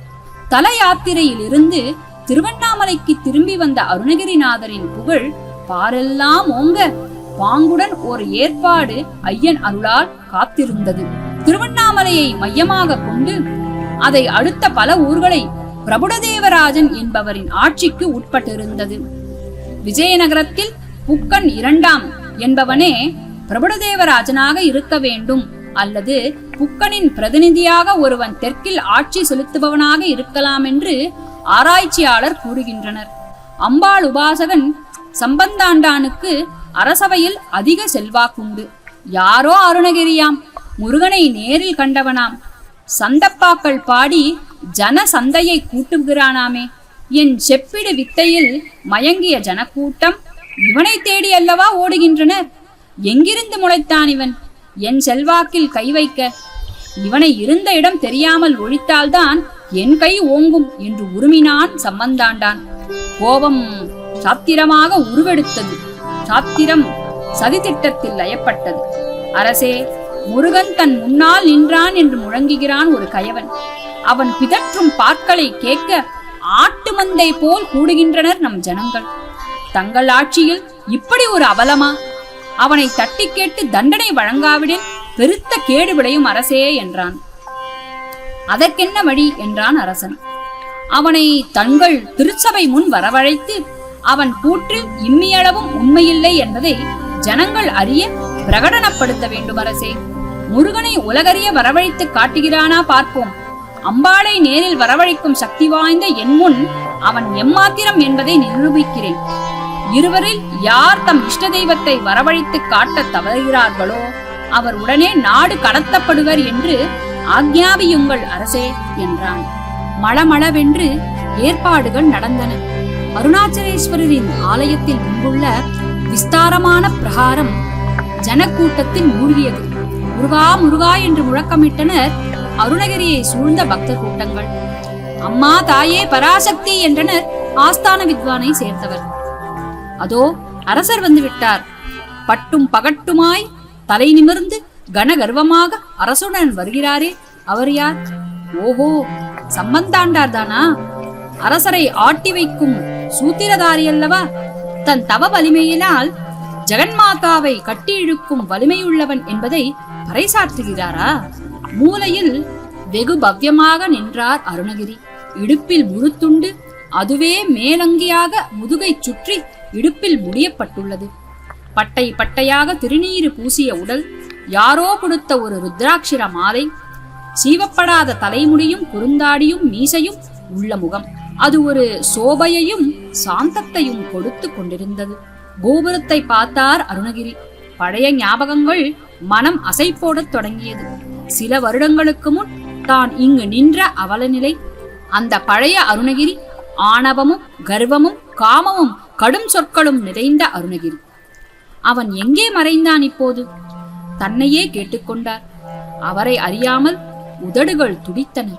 தல யாத்திரையில் இருந்து திருவண்ணாமலைக்கு திரும்பி வந்த அருணகிரிநாதரின் புகழ் பாரெல்லாம் ஓங்க பாங்குடன் ஒரு ஏற்பாடு ஐயன் அருளால் காத்திருந்தது. திருவண்ணாமலையை மையமாக கொண்டு அதை அடுத்த பல ஊர்களை பிரபுடதேவராஜன் என்பவரின் ஆட்சிக்கு உட்பட்டிருந்தது. விஜயநகரத்தில் புக்கன் இரண்டாம் என்பவனே பிரபுடதேவராஜனாக இருக்க வேண்டும், அல்லது புக்கனின் பிரதிநிதியாக ஒருவன் தெற்கில் ஆட்சி செலுத்துபவனாக இருக்கலாம் என்று ஆராய்ச்சியாளர் கூறுகின்றனர். அம்பாள் உபாசகன் சம்பந்தாண்டானுக்கு அரசவையில் அதிக செல்வாக்குண்டு. யாரோ அருணகிரியாம், முருகனை நேரில் கண்டவனாம், சந்தப்பாக்கள் பாடி ஜன சந்தையை கூட்டுகிறானாமே. என் செப்பிடு வித்தையில் மயங்கிய ஜனக்கூட்டம் இவனை தேடி அல்லவா ஓடுகின்றனர். எங்கிருந்து முளைத்தான் இவன்? என் செல்வாக்கில் கை வைக்க இவனை இருந்த இடம் தெரியாமல் ஒழித்தால்தான் என் கை ஓங்கும் என்று உருமினான் சம்பந்தாண்டான். கோபம் சாத்திரமாக உருவெடுத்தது. சாத்திரம் சதித்திட்டத்தில் லயப்பட்டது. அரசே, முருகன் தன் முன்னால் நின்றான் என்று முழங்குகிறான் ஒரு கயவன். அவன் பிதற்றும் பாற்களை கேட்க ஆட்டு மந்தை போல் கூடுகின்றனர் நம் ஜனங்கள். தங்கள் ஆட்சியில் இப்படி ஒரு அவலமா? அவனை தட்டி கேட்டு தண்டனை வழங்காவிடில் பெருத்த கேடு விளையும் அரசே என்றான். அதற்கென்ன வழி என்றான் அரசன். அவனை தங்கள் திருச்சபை முன் வரவழைத்து அவன் கூற்றில் இம்மியளவும் உண்மையில்லை என்பதை ஜனங்கள் அறிய பிரகடனப்படுத்த வேண்டும் அரசே. முருகனை உலகறிய வரவழைத்து காட்டுகிறானா பார்ப்போம். அம்பாளை நேரில் வரவழைக்கும் சக்தி வாய்ந்த என் முன் அவன் எம்மாத்திரம் என்பதை நிரூபிக்கிறேன். இருவரில் யார் தம் இஷ்ட தெய்வத்தை வரவழைத்து காட்ட தவறுகிறார்களோ அவர் உடனே நாடு கடத்தப்படுவர் என்று ஆக்ஞாபியுங்கள் அரசே என்றான். மளமளவென்று ஏற்பாடுகள் நடந்தன. அருணாச்சலேஸ்வரரின் ஆலயத்தில் முன்புள்ள விஸ்தாரமான பிரகாரம் ஜனக்கூட்டத்தில் மூழ்கியது. முருகா முருகா என்று முழக்கமிட்டனர் அருணகிரியை சூழ்ந்த பக்தர் கூட்டங்கள். அம்மா தாயே பராசக்தி என்றனர் ஆஸ்தான வித்வானை சேர்ந்தவர். அதோ அரசர் வந்து விட்டார். பட்டும் பகட்டுமாய் தலை நிமிர்ந்து கனகர்வமாக அரசுடன் வருகிறாரே, அவர் யார்? ஓஹோ, சம்பந்தாண்டார் தானா? அரசரை ஆட்டி வைக்கும் சூத்திரதாரி அல்லவா? தன் தவ வலிமையினால் ஜெகன்மாதாவை கட்டி இழுக்கும் வலிமையுள்ளவன் என்பதை பறைசாற்றுகிறாரா? மூலையில் வெகு பவ்யமாக நின்றார் அருணகிரி. இடுப்பில் முழுத்துண்டு, அதுவே மேலங்கியாக முதுகை சுற்றி இடுப்பில் முடியப்பட்டுள்ளது. பட்டை பட்டையாக திருநீரு பூசிய உடல், யாரோ கொடுத்த ஒரு ருத்ராட்சிர மாலை, சீவப்படாத தலைமுடியும் குறுந்தாடியும் மீசையும் உள்ள முகம். அது ஒரு சோபையையும் சாந்தத்தையும் கொடுத்து கொண்டிருந்தது. கோபுரத்தை பார்த்தார் அருணகிரி. பழைய ஞாபகங்கள் மனம் அசைப்போடத் தொடங்கியது. சில வருடங்களுக்கு முன் தான் இங்கு நின்ற அவலநிலை. அந்த பழைய அருணகிரி ஆணவமும் கர்வமும் காமமும் கடும் சொற்களும் நிறைந்த அருணகிரி. அவன் எங்கே மறைந்தான் இப்போது? தன்னையே கேட்டுக்கொண்டார். அவரை அறியாமல் உதடுகள் துடித்தன,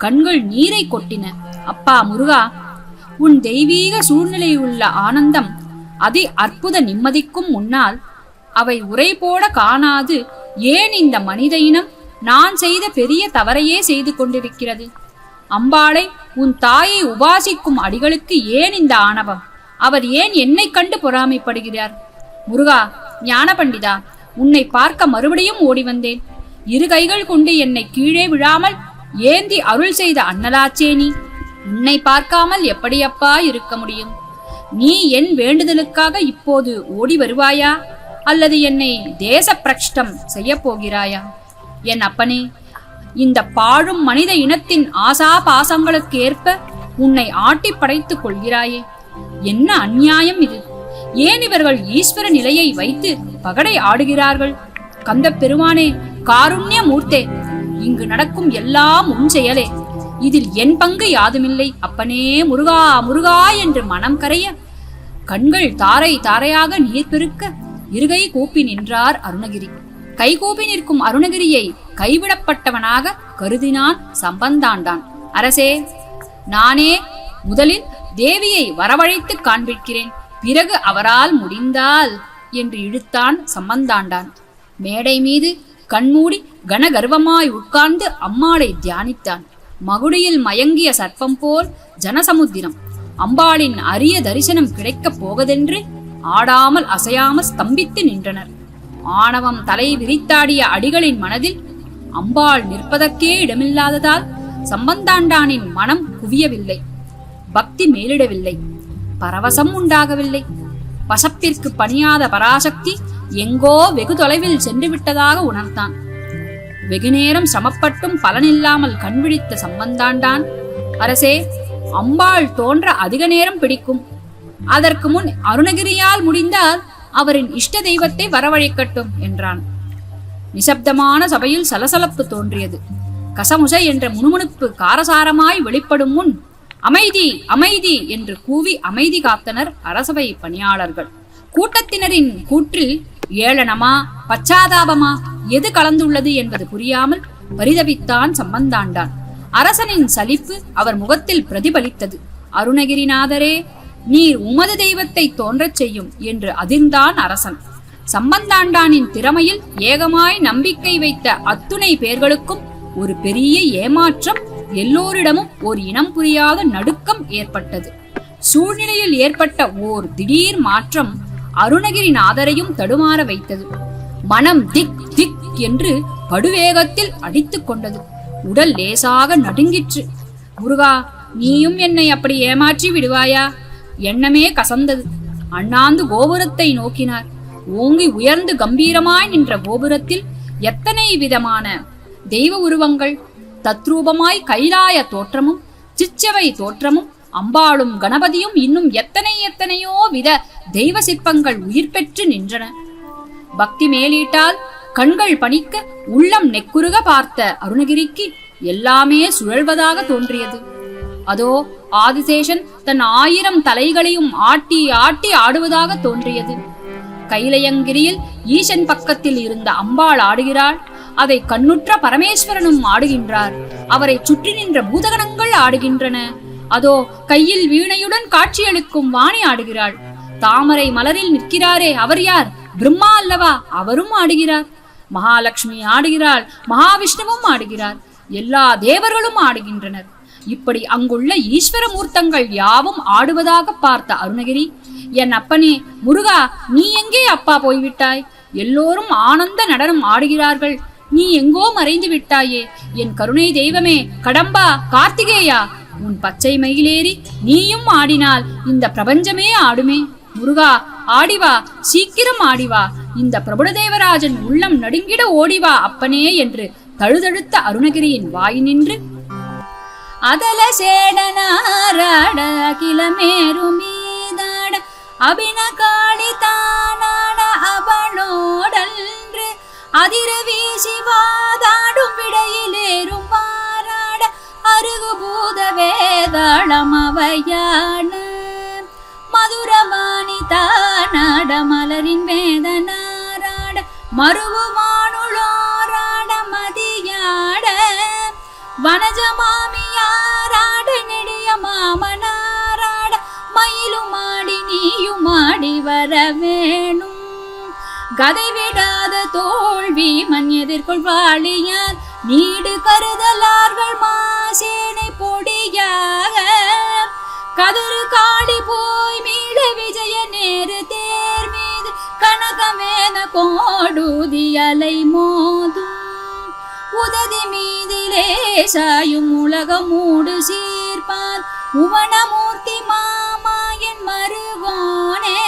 கண்கள் நீரை கொட்டின. அப்பா முருகா, உன் தெய்வீக சூழ்நிலையுள்ள ஆனந்தம் அதி அற்புத நிம்மதிக்கும் முன்னால் அவை உரை போட காணாது ஏன் இந்த மனித இனம் நான் செய்த பெரிய தவறையே செய்து கொண்டிருக்கிறது? அம்பாளை உன் தாயை உபாசிக்கும் அடிகளுக்கு ஏன் இந்த ஆணவம்? அவர் ஏன் என்னை கண்டு பொறாமைப்படுகிறார்? முருகா, ஞான பண்டிதா, உன்னை பார்க்க மறுபடியும் ஓடி வந்தேன். இரு கைகள் கொண்டு என்னை கீழே விழாமல் ஏந்தி அருள் செய்த அண்ணலாச்சே நீ. உன்னை பார்க்காமல் எப்படியப்பா இருக்க முடியும்? நீ என் வேண்டுதலுக்காக இப்போது ஓடி வருவாயா, அல்லது என்னை தேச பிரஷ்டம் செய்ய போகிறாயா? என் அப்பனே, இந்த பாழும் மனித இனத்தின் ஆசா பாசங்களுக்கு ஏற்ப உன்னை ஆட்டி படைத்துக் கொள்கிறாயே, என்ன அநியாயம் இது? ஏன் இவர்கள் ஈஸ்வர நிலையை வைத்து பகடை ஆடுகிறார்கள்? கந்த பெருமானே, காருண்ய மூர்த்தே, இங்கு நடக்கும் எல்லாம் உன் செயலே. இதில் என் பங்கு யாதுமில்லை. அப்பனே முருகா முருகா என்று மனம் கரைய, கண்கள் தாரை தாரையாக நீர் பெருக்க, இருகை கூப்பி நின்றார் அருணகிரி. கைகூப்பி நிற்கும் அருணகிரியை கைவிடப்பட்டவனாக கருதினான் சம்பந்தாண்டான். அரசே, நானே முதலில் தேவியை வரவழைத்து காண்பிக்கிறேன், பிறகு அவரால் முடிந்தால் என்று இழுத்தான் சம்பந்தாண்டான். மேடை மீது கண்மூடி கனகர்வமாய் உட்கார்ந்து அம்மாளை தியானித்தான். மகுடியில் மயங்கிய சர்ப்பம் போல் ஜனசமுத்திரம். அம்பாளின் அரிய தரிசனம் கிடைக்கப் போவதென்று ஆடாமல் அசையாமல் ஸ்தம்பித்து நின்றனர். ஆணவம் தலை விரித்தாடிய அடிகளின் மனதில் அம்பாள் நிற்பதற்கே இடமில்லாததால் சம்பந்தாண்டானின் மனம் குவியவில்லை, பக்தி மேலிடவில்லை, பரவசம் உண்டாகவில்லை. பசப்பிற்கு பணியாத பராசக்தி எங்கோ வெகு தொலைவில் சென்று விட்டதாக உணர்ந்தான். வெகுநேரம் சமப்பட்டும் பலனில்லாமல் கண்விழித்த சம்பந்தாண்டான், அரசே, அம்பாள் தோன்ற அதிக நேரம் பிடிக்கும். அதற்கு முன் அருணகிரியால் முடிந்தால் அவரின் இஷ்ட தெய்வத்தை வரவழைக்கட்டும் என்றான். நிசப்தமான சபையில் சலசலப்பு தோன்றியது. கசமுசை என்ற முணுமுணுப்பு காரசாரமாய் வெளிப்படும் முன் அமைதி அமைதி என்று கூவி அமைதி காத்தனர் அரசவை பணியாளர்கள். கூட்டத்தினரின் கூற்றில் ஏளனமா பச்சாதாபமா எது கலந்துள்ளது என்பது புரியாமல் பரிதவித்தான் சம்பந்தாண்டான். அரசனின் சலிப்பு அவர் முகத்தில் பிரதிபலித்தது. அருணகிரிநாதரே, நீர் உமது தெய்வத்தை தோன்றச் செய்யும் என்று அதிர்ந்தான் அரசன். சம்பந்தாண்டானின் திறமையில் ஏகமாய் நம்பிக்கை வைத்த அத்துணை பேர்களுக்கும் ஒரு பெரிய ஏமாற்றம், எல்லோரிடமும் ஒரு இனம் புரியாத நடுக்கம் ஏற்பட்டது. சூழ்நிலையில் ஏற்பட்ட ஓர் திடீர் மாற்றம் அருணகிரிநாதரையும் தடுமாற வைத்தது. மனம் திக் திக் என்று படுவேகத்தில் அடித்துக் கொண்டது. உடல் லேசாக நடுங்கிற்று. முருகா, நீயும் என்னை அப்படி ஏமாற்றி விடுவாயா? எண்ணமே கசந்தது. அண்ணாந்து கோபுரத்தை நோக்கினார். ஓங்கி உயர்ந்து கம்பீரமாய் நின்ற கோபுரத்தில் எத்தனை விதமான தெய்வ உருவங்கள்! தத்ரூபமாய் கைலாய தோற்றமும் சிச்சவை தோற்றமும் அம்பாளும் கணபதியும் இன்னும் எத்தனையோ வித தெய்வ சிற்பங்கள் உயிர் பெற்று நின்றன. பக்தி மேலீட்டால் கண்கள் பணிக்க உள்ளம் நெக்குருக பார்த்த அருணகிரிக்கு எல்லாமே சுழல்வதாக தோன்றியது. அதோ ஆதிசேஷன் தன் 1000 தலைகளையும் ஆட்டி ஆட்டி ஆடுவதாக தோன்றியது. கைலயங்கிரியில் ஈசன் பக்கத்தில் இருந்த அம்பாள் ஆடுகிறாள். அதை கண்ணுற்ற பரமேஸ்வரனும் ஆடுகின்றார். அவரை சுற்றி நின்ற பூதகணங்கள் ஆடுகின்றன. அதோ கையில் வீணையுடன் காட்சியளிக்கும் வாணி ஆடுகிறாள். தாமரை மலரில் நிற்கிறாரே, அவர் யார்? பிரம்மா அல்லவா? அவரும் ஆடுகிறார். மகாலட்சுமி ஆடுகிறாள். மகாவிஷ்ணுவும் ஆடுகிறார். எல்லா தேவர்களும் ஆடுகின்றனர். இப்படி அங்குள்ள ஈஸ்வர மூர்த்தங்கள் யாவும் ஆடுவதாக பார்த்த அருணகிரி, என் அப்பனே முருகா, நீ எங்கே அப்பா போய்விட்டாய்? எல்லோரும் ஆனந்த நடனம் ஆடுகிறார்கள், நீ எங்கோ மறைந்து விட்டாயே. என் கருணை தெய்வமே, கடம்பா, கார்த்திகேயா, உன் பச்சை மயிலேறி நீயும் ஆடினால் இந்த பிரபஞ்சமே ஆடுமே. முருகா, ஆடிவா, சீக்கிரம் ஆடிவா, இந்த பிரபுடதேவராஜன் உள்ளம் நடுங்கிட ஓடிவா அப்பனே என்று தழுதழுத்த அருணகிரியின் வாய் நின்று அதல சேடனாராட அகிலமேரு மீதாட அபின காளி தானாட அவனோடன்று அதிர வீசி வாதாடும் விடையிலேறும் வாராட அருகு பூத வேதாளம் அவையான மதுரமானி தானாட மலரின் வேதனாராட மருவுமானுளோராட மதியாட வனஜமாமியாராட நெடிய மாமனாராட மயிலுமாடி நீயுமாடி வர வேணும். கதை விடாத தோல்வி மண் எதிர்கொள்வாளியார் நீடு கருதலார்கள் மாசேனை பொடியாக கதிரு காடி போய் மீள விஜய நேரு தேர் மீது கனகமேன கோடுதி அலை மோதும் உததி மீதிலே சாயும் உலகம் மூடு சீர்பால் உவனமூர்த்தி மாமாயன் மருகோனே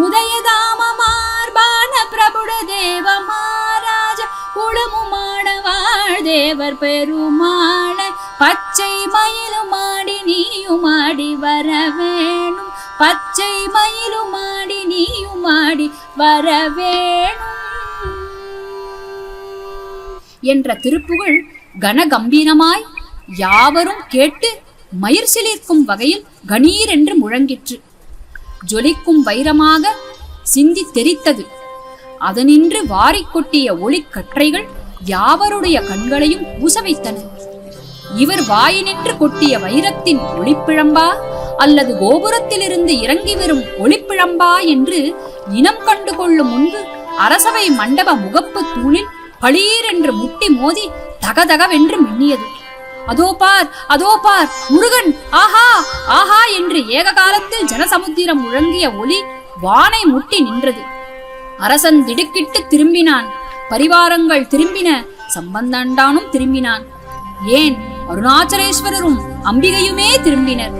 உதயதாம மார்பான பிரபுட தேவ மகாராஜ உளமுமான வாழ்தேவர் பெருமாள பச்சை மயிலுமாடி நீயுமாடி வர வேணும். பச்சை மயிலுமாடி நீயுமாடி வர வேணும் என்ற திருப்புகழ் கனகம்பீரமாய் யாவரும் கேட்டு மயிர் சிலிர்க்கும் வகையில் கணீர் என்று முழங்கிற்று. ஜொலிக்கும் வைரமாக சிந்தி தெரித்தது. அதனின்று வாரிக்கொட்டிய ஒளிக்கற்றைகள் யாவருடைய கண்களையும் பூச வைத்தன. இவர் வாயினின்று கொட்டிய வைரத்தின் ஒளிப்பிழம்பா அல்லது கோபுரத்திலிருந்து இறங்கி வரும் ஒளிப்பிழம்பா என்று இனம் கண்டு கொள்ளும் முன்பு அரசவை மண்டப முகப்பு தூணில் பளீர் என்று முட்டி மோதி தகதகவென்று மின்னியது. அதோ பார், அதோ பார், முருகன், ஆஹா ஆஹா என்று ஏக காலத்தில் ஜனசமுத்திரம் முழங்கிய ஒளி வானை முட்டி நின்றது. அரசன் திடுக்கிட்டு திரும்பினான். பரிவாரங்கள் திரும்பின. சம்பந்தாண்டானும் திரும்பினான். ஏன், அருணாச்சலேஸ்வரரும் அம்பிகையுமே திரும்பினர்.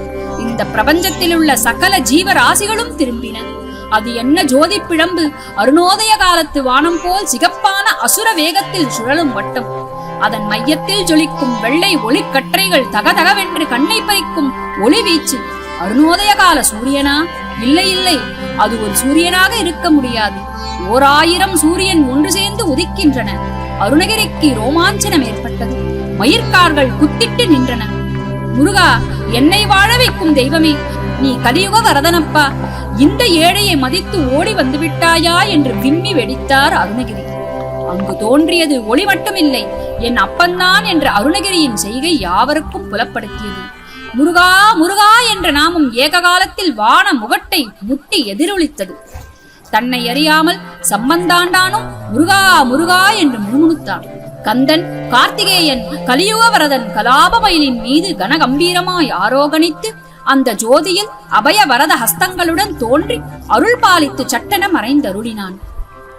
இந்த பிரபஞ்சத்தில் உள்ள சகல ஜீவராசிகளும் திரும்பின. அது என்ன ஜோதி பிழம்பு! அருணோதய காலத்து வானம் போல் சிகப்பான அசுர வேகத்தில் சுழலும் வட்டம். அதன் மையத்தில் ஜொலிக்கும் வெள்ளை ஒளிக்கற்றைகள் தகதகவென்று கண்ணை பறிக்கும் ஒளி வீச்சு. அருணோதய கால சூரியனா? இல்லை இல்லை, அது ஒரு சூரியனாக இருக்க முடியாது. 1000 சூரியன் ஒன்று சேர்ந்து உதிக்கின்றன. அருணகிரிக்கு ரோமாஞ்சனம் ஏற்பட்டது. மயிர்கார்கள் குத்திட்டு நின்றன. முருகா, என்னை வாழ வைக்கும் தெய்வமே, நீ கலியுக வரதனப்பா, இந்த ஏழையை மதித்து ஓடி வந்து விட்டாயா என்று விம்மி வெடித்தார் அருணகிரி. அங்கு தோன்றியது ஒளி மட்டுமில்லை, என் அப்பன்தான் என்ற அருணகிரியின் செய்கை யாவருக்கும் புலப்படுத்தியது. முருகா முருகா என்ற நாமம் ஏக காலத்தில் வான முகட்டை முட்டி எதிரொலித்தது. தன்னை அறியாமல் சம்பந்தாண்டானும் முருகா முருகா என்று முணுமுணுத்தான். கந்தன், கார்த்திகேயன், கலியுக வரதன் கலாபமயிலின் மீது கனகம்பீரமாய் ஆரோகணித்து அந்த ஜோதியில் அபய வரத ஹஸ்தங்களுடன் தோன்றி அருள் பாலித்து சட்டென மறைந்தருளினான்.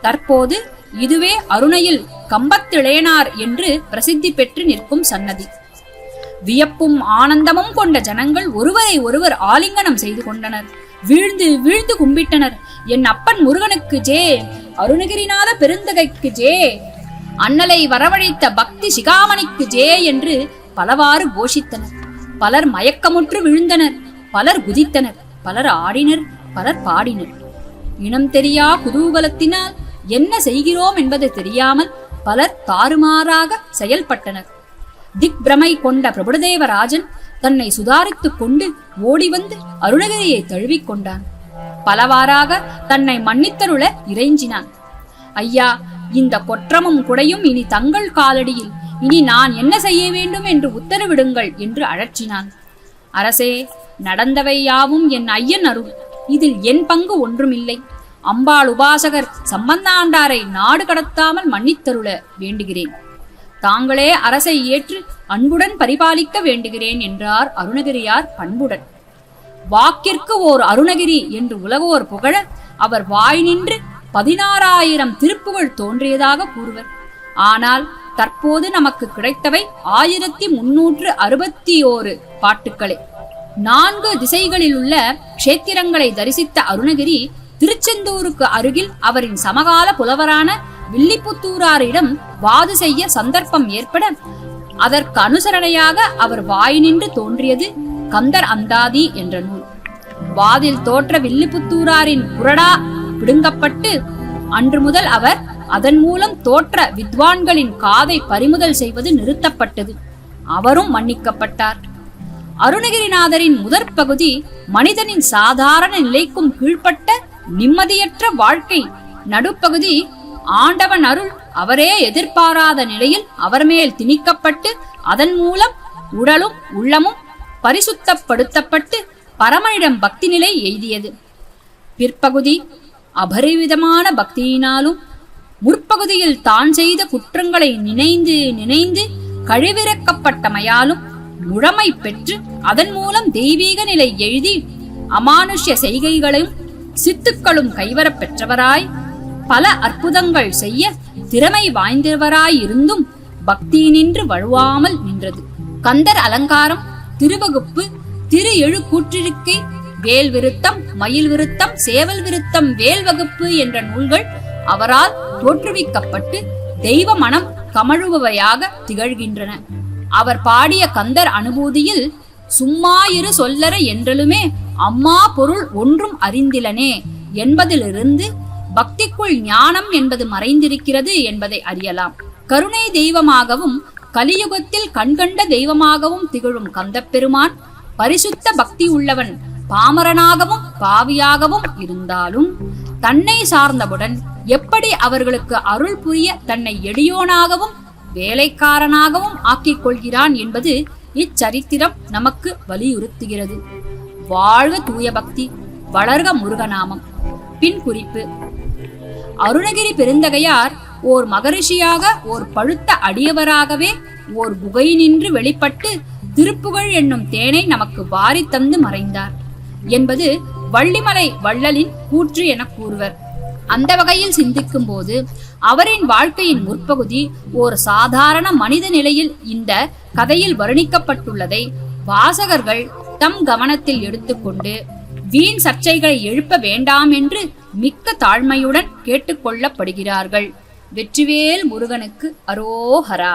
தற்போது இதுவே அருணையில் கம்பத்திளையனார் என்று பிரசித்தி பெற்று நிற்கும் சன்னதி. வியப்பும் ஆனந்தமும் கொண்ட ஜனங்கள் ஒருவரை ஒருவர் ஆலிங்கனம் செய்து கொண்டனர். வீழ்ந்து வீழ்ந்து கும்பிட்டனர். என் அப்பன் முருகனுக்கு ஜே, அருணகிரிநாத பெருந்தகைக்கு ஜே, அண்ணலை வரவழைத்த பக்தி சிகாமணிக்கு ஜே என்று பலவாறு கோஷித்தனர். பலர் மயக்கமுற்று விழுந்தனர். பலர் குதித்தனர். பலர் ஆடினர். பலர் பாடினர். இனம் தெரியா குதூகலத்தினால் என்ன செய்கிறோம் என்பது தெரியாமல் பலர் தாறுமாறாக செயல்பட்டனர். திக்பிரமை கொண்ட பிரபுதேவராஜன் தன்னை சுதாரித்துக் கொண்டு ஓடி வந்து அருணகிரியை தழுவிக் கொண்டான். பலவாறாக தன்னை மன்னித்தருள இறைஞ்சினான். ஐயா, இந்த கொற்றமும் குடையும் இனி தங்கள் காலடியில், இனி நான் என்ன செய்ய வேண்டும் என்று உத்தரவிடுங்கள் என்று அழற்றினான். அரசே, நடந்தவை யாவும் என் ஐயன் அருள், இதில் என் பங்கு ஒன்றுமில்லை. அம்பாள் உபாசகர் சம்பந்தாண்டாரை நாடு கடத்தாமல் மன்னித்தருள வேண்டுகிறேன். தாங்களே அரசை ஏற்று அன்புடன் பரிபாலிக்க வேண்டுகிறேன் என்றார் அருணகிரியார் பண்புடன். வாக்கிற்கு ஓர் அருணகிரி என்று உலகோர் புகழ அவர் வாய் நின்று 16,000 திருப்புகள் தோன்றியதாக கூறுவர். ஆனால் தற்போது நமக்கு கிடைத்தவை 1361 பாட்டுக்களே. 4 திசைகளில் உள்ள க்ஷேத்திரங்களை தரிசித்த அருணகிரி திருச்செந்தூருக்கு அருகில் அவரின் சமகால புலவரான வில்லிபுத்தூராரிடம் வாது செய்ய சந்தர்ப்பம் ஏற்பட அதற்கு அனுசரணையாக அவர் வாய் நின்று தோன்றியது கந்தர் அந்தாதி என்ற நூல். வாதில் தோற்ற வில்லிபுத்தூராரின் புரடா பிடுங்கப்பட்டு அன்று முதல் அவர் அதன் மூலம் தோற்ற வித்வான்களின் காதை பறிமுதல் செய்வது நிறுத்தப்பட்டது. அவரும் மன்னிக்கப்பட்டார். அருணகிரிநாதரின் முதற் பகுதி மனிதனின் சாதாரண நிலைக்கும் கீழ்ப்பட்ட நிம்மதியற்ற வாழ்க்கை. நடுப்பகுதி ஆண்டவன் அருள் அவரே எதிர்பாராத நிலையில் அவர் மேல் திணிக்கப்பட்டு அதன் மூலம் உடலும் உள்ளமும் பரிசுத்தப்படுத்தப்பட்டு பரமனிடம் பக்தி நிலை எய்தியது. பிற்பகுதி அபரிவிதமான பக்தியினாலும் முற்பகுதியில் தான் செய்த குற்றங்களை நினைந்து நினைந்து கழிவிறக்கப்பட்டமையாலும் முழமை பெற்று அதன் மூலம் தெய்வீக நிலை எழுதி அமானுஷ்ய செய்கைகளையும் சித்துக்களும் கைவரப் பெற்றவராய் பல அற்புதங்கள் செய்ய திறமை வாய்ந்தவராயிருந்தும் பக்தி நின்று வழுவாமல் நின்றது. கந்தர் அலங்காரம், திருவகுப்பு, திரு எழு கூற்றிருக்கை, வேல் விருத்தம், மயில் விருத்தம், சேவல் விருத்தம், வேல் வகுப்பு என்ற நூல்கள் அவரால் தோற்றுவிக்கப்பட்டு தெய்வ மனம் கமழுபவையாக திகழ்கின்றன. அவர் பாடிய கந்தர் அனுபூதியில் சும்மா இரு சொல்லற என்றலுமே அம்மா பொருள் ஒன்றும் அறிந்திலனே என்பதிலிருந்து பக்திக்குள் ஞானம் என்பது மறைந்திருக்கிறது என்பதை அறியலாம். கருணை தெய்வமாகவும் கலியுகத்தில் கண்கண்ட தெய்வமாகவும் திகழும் கந்தப்பெருமான் பரிசுத்த பக்தி உள்ளவன் பாமரனாகவும் பாவியாகவும் இருந்தாலும் தன்னை சார்ந்தவுடன் எப்படி அவர்களுக்கு அருள் புரிய தன்னை எளியோனாகவும் வேலைக்காரனாகவும் ஆக்கிக் கொள்கிறான் என்பது இச்சரித்திரம் நமக்கு வலியுறுத்துகிறது. வாழ்க தூய பக்தி, வளர்க முருகநாமம். பின் குறிப்பு: அருணகிரி பெருந்தகையார் ஓர் மகரிஷியாக, ஓர் பழுத்த அடியவராகவே ஓர் குகை நின்று வெளிப்பட்டு திருப்புகழ் என்னும் தேனை நமக்கு வாரி தந்து மறைந்தார் என்பது வள்ளிமலை வள்ளலின் கூற்று என கூறுவர். அந்த வகையில் சிந்திக்கும் போது அவரின் வாழ்க்கையின் முற்பகுதி ஒரு சாதாரண மனித நிலையில் இந்த கதையில் வர்ணிக்கப்பட்டுள்ளதை வாசகர்கள் தம் கவனத்தில் எடுத்துக்கொண்டு வீண் சர்ச்சைகளை எழுப்ப வேண்டாம் என்று மிக்க தாழ்மையுடன் கேட்டுக்கொள்ளப்படுகிறார்கள். வெற்றிவேல் முருகனுக்கு அரோஹரா.